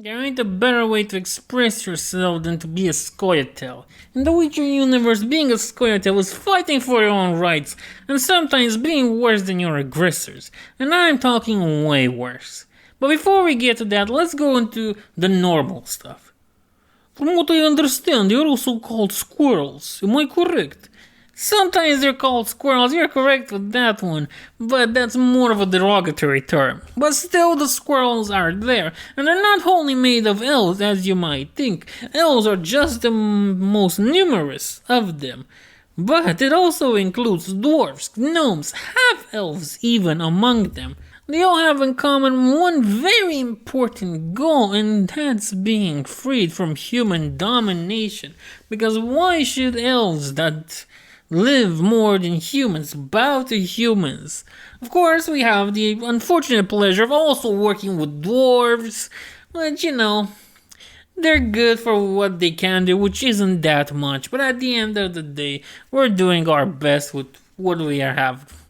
There ain't a better way to express yourself than to be a Scoia'tael. In the Witcher universe, being a Scoia'tael is fighting for your own rights, and sometimes being worse than your aggressors. And I'm talking way worse. But before we get to that, let's go into the normal stuff. From what I understand, they're also called squirrels. Am I correct? Sometimes they're called squirrels, you're correct with that one, but that's more of a derogatory term. But still, the squirrels are there, and they're not only made of elves as you might think. Elves are just the most numerous of them. But it also includes dwarves, gnomes, half-elves even among them. They all have in common one very important goal, and that's being freed from human domination. Because why should elves that live more than humans bow to humans? Of course, we have the unfortunate pleasure of also working with dwarves, but they're good for what they can do, which isn't that much. But at the end of the day, we're doing our best with what we have.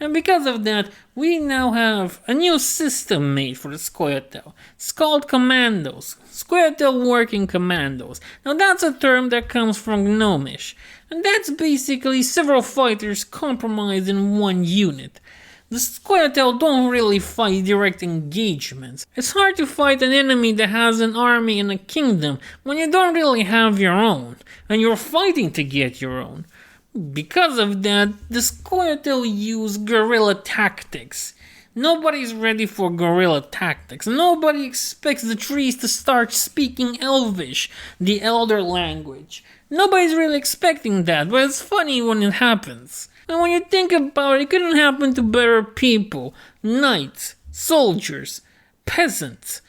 And because of that, we now have a new system made for the Scoia'tael. It's called Commandos. Scoia'tael Working Commandos. Now that's a term that comes from Gnomish. And that's basically several fighters comprised in one unit. The Scoia'tael don't really fight direct engagements. It's hard to fight an enemy that has an army and a kingdom when you don't really have your own, and you're fighting to get your own. Because of that, the Scoia'tael use guerrilla tactics. Nobody's ready for guerrilla tactics. Nobody expects the trees to start speaking Elvish, the Elder language. Nobody's really expecting that, but it's funny when it happens. And when you think about it, it couldn't happen to better people. Knights, soldiers, peasants,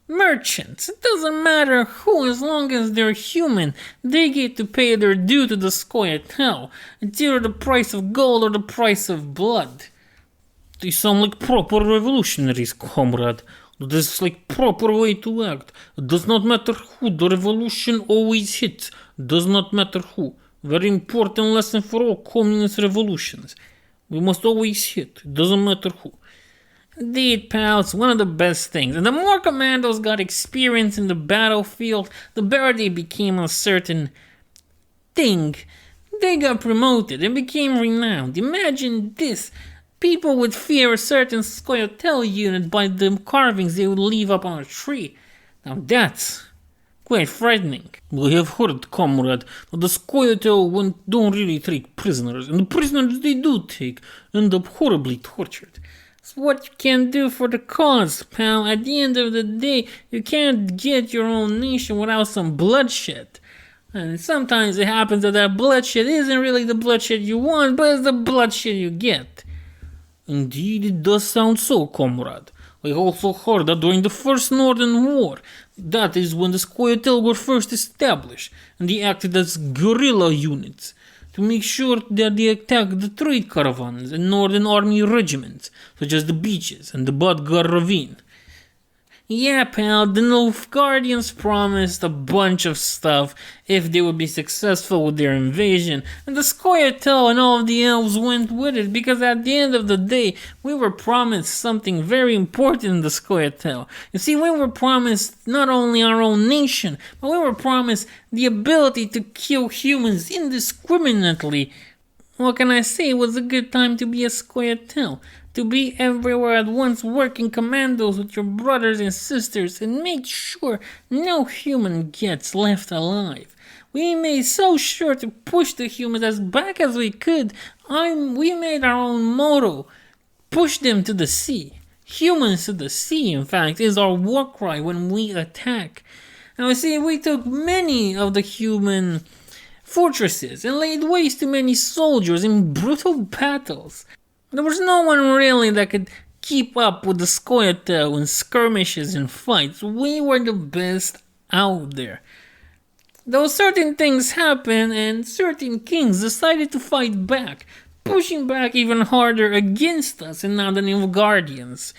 merchants. It doesn't matter who, as long as they're human, they get to pay their due to the Scoia'tael. It's either the price of gold or the price of blood. They sound like proper revolutionaries, comrade. That is like proper way to act. It does not matter who, the revolution always hits. Does not matter who. Very important lesson for all communist revolutions. We must always hit. It doesn't matter who. Indeed, pal, it's one of the best things. And the more commandos got experience in the battlefield, the better they became a certain thing. They got promoted and became renowned. Imagine this. People would fear a certain Scoia'tael unit by the carvings they would leave up on a tree. Now that's quite frightening. We have heard, comrade, that the Scoia'tael don't really take prisoners, and the prisoners they do take end up horribly tortured. It's what you can do for the cause, pal. At the end of the day, you can't get your own nation without some bloodshed. And sometimes it happens that bloodshed isn't really the bloodshed you want, but it's the bloodshed you get. Indeed, it does sound so, comrade. I also heard that during the First Northern War, that is when the Scoia'tael were first established, and they acted as guerrilla units to make sure that they attacked the trade caravans and Northern Army regiments, such as the Beaches and the Bodgar Ravine. Yeah, pal, the Nilfgaardians promised a bunch of stuff if they would be successful with their invasion, and the Scoia'tael and all of the elves went with it because at the end of the day, we were promised something very important in the Scoia'tael. You see, we were promised not only our own nation, but we were promised the ability to kill humans indiscriminately. What can I say? It was a good time to be a Scoia'tael. To be everywhere at once, working commandos with your brothers and sisters and make sure no human gets left alive. We made so sure to push the humans as back as we could. We made our own motto, push them to the sea. Humans to the sea, in fact, is our war cry when we attack. Now, see, we took many of the human fortresses and laid waste to many soldiers in brutal battles. There was no one really that could keep up with the Scoia'tael in skirmishes and fights. We were the best out there. Though certain things happened and certain kings decided to fight back, pushing back even harder against us and now the Nilfgaardians,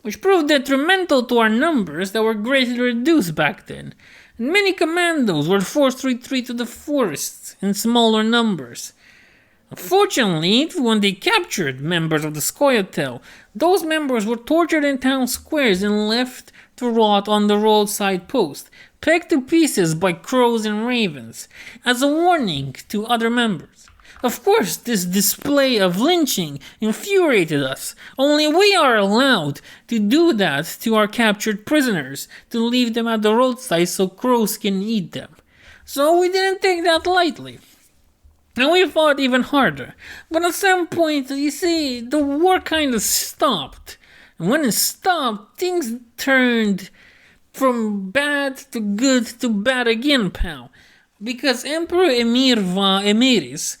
which proved detrimental to our numbers that were greatly reduced back then. And many commandos were forced to retreat to the forests in smaller numbers. Unfortunately, when they captured members of the Scoia'tael, those members were tortured in town squares and left to rot on the roadside post, pecked to pieces by crows and ravens, as a warning to other members. Of course, this display of lynching infuriated us. Only we are allowed to do that to our captured prisoners, to leave them at the roadside so crows can eat them. So we didn't take that lightly. And we fought even harder. But at some point, you see, the war kind of stopped. And when it stopped, things turned from bad to good to bad again, pal. Because Emperor Emeritus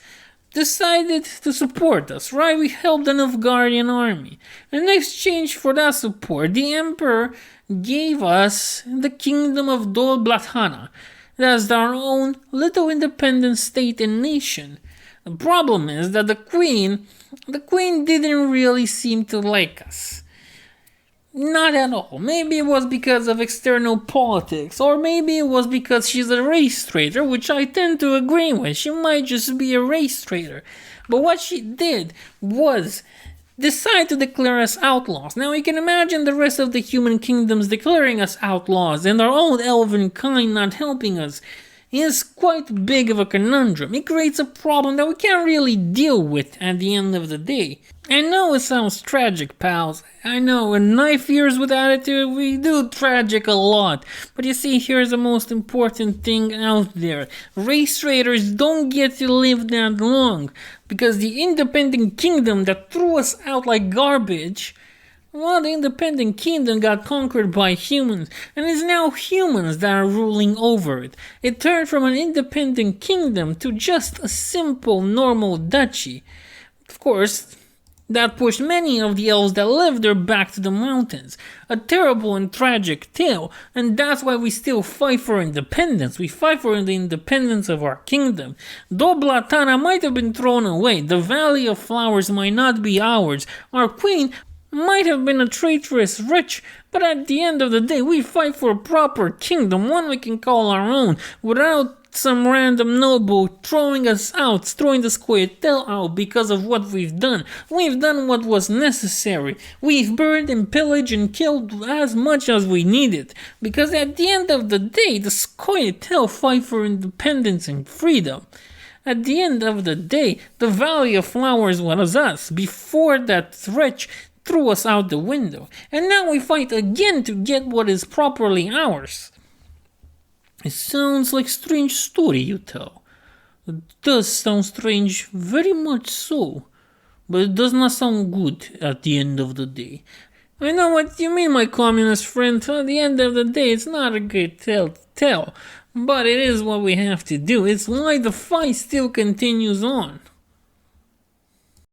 decided to support us, right? We helped the Nilfgaardian army. And in exchange for that support, the Emperor gave us the kingdom of Dol Blathana. That's our own little independent state and nation. The problem is that the queen didn't really seem to like us. Not at all. Maybe it was because of external politics, or maybe it was because she's a race traitor, which I tend to agree with. She might just be a race traitor. But what she did was decide to declare us outlaws. Now you can imagine the rest of the human kingdoms declaring us outlaws and our own elven kind not helping us. Is quite big of a conundrum. It creates a problem that we can't really deal with at the end of the day. I know it sounds tragic, pals. I know, in Knifeears with attitude, we do tragic a lot. But you see, here's the most important thing out there. Race traitors don't get to live that long. Because the independent kingdom that threw us out like garbage, well, the independent kingdom got conquered by humans, and it's now humans that are ruling over it. It turned from an independent kingdom to just a simple, normal duchy. Of course, that pushed many of the elves that lived there back to the mountains. A terrible and tragic tale, and that's why we still fight for independence. We fight for the independence of our kingdom. Dol Blathana might have been thrown away. The Valley of Flowers might not be ours. Our queen might have been a traitorous witch, but at the end of the day, we fight for a proper kingdom, one we can call our own, without some random noble throwing us out, throwing the Scoia'tael out because of what we've done. We've done what was necessary. We've burned and pillaged and killed as much as we needed, because at the end of the day, the Scoia'tael fight for independence and freedom. At the end of the day, the Valley of Flowers was us, before that wretch threw us out the window, and now we fight again to get what is properly ours. It sounds like a strange story you tell. It does sound strange, very much so, but it does not sound good at the end of the day. I know what you mean, my communist friend. At the end of the day, it's not a good tale to tell, but it is what we have to do. It's why the fight still continues on.